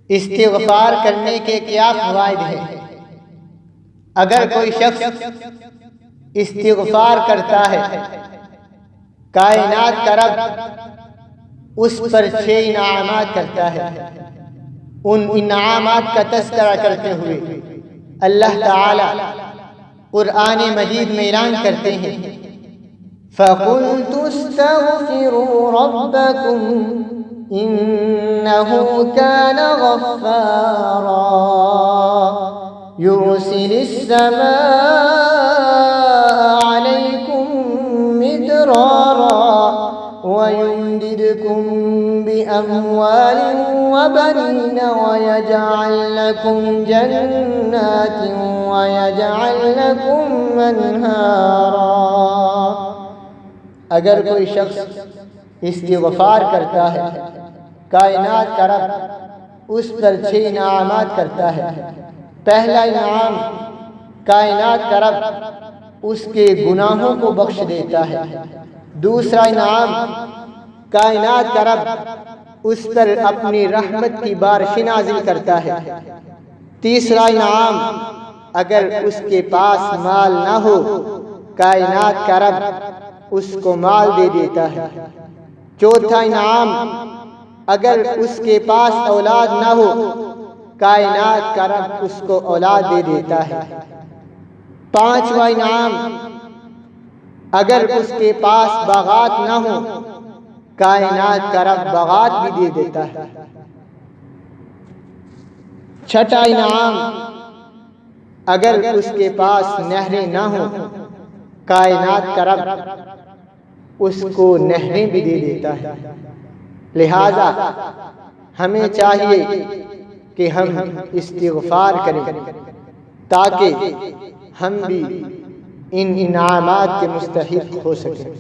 استغفار کرنے کے کیا فوائد ہیں؟ اگر کوئی شخص استغفار کرتا ہے، کائنات کا رب اس پر 6 انعامات کرتا ہے۔ ان انعامات کا تذکرہ کرتے ہوئے اللہ تعالی قرآن مجید میں اعلان کرتے ہیں، فَقُلْتُ اسْتَغْفِرُوا رَبَّكُمْ إِنَّهُ كَانَ غَفَّارًا يُرْسِلِ السَّمَاءَ عَلَيْكُمْ مِدْرَارًا وَيُمْدِدْكُمْ بِأَمْوَالٍ وَبَنِينَ وَيَجْعَلْ لَكُمْ جَنَّاتٍ وَيَجْعَلْ لَكُمْ أَنْهَارًا۔ اگر کوئی شخص استغفار کرتا ہے، کائنات کا رب اس پر 6 انعامات کرتا ہے۔ پہلا انعام، کائنات کا رب اس کے گناہوں کو بخش دیتا ہے۔ دوسرا انعام، کائنات کا رب اس پر اپنی رحمت کی بارش نازل کرتا ہے۔ تیسرا انعام، اگر اس کے پاس مال نہ ہو، کائنات کا رب اس کو مال دے دیتا ہے۔ چوتھا انعام، اگر اس کے پاس اولاد نہ ہو، کائنات کا رب اس کو اولاد دے دیتا ہے۔ پانچواں انعام، اگر اس کے پاس باغات نہ ہو، کائنات کا رب باغات بھی دے دیتا ہے۔ چھٹا انعام، اگر اس کے پاس نہریں نہ ہوں، کائنات کا رب اس کو نہریں بھی دے دیتا ہے۔ لہذا ہمیں چاہیے کہ ہم استغفار کریں تاکہ ہم بھی ان انعامات کے مستحق ہو سکیں۔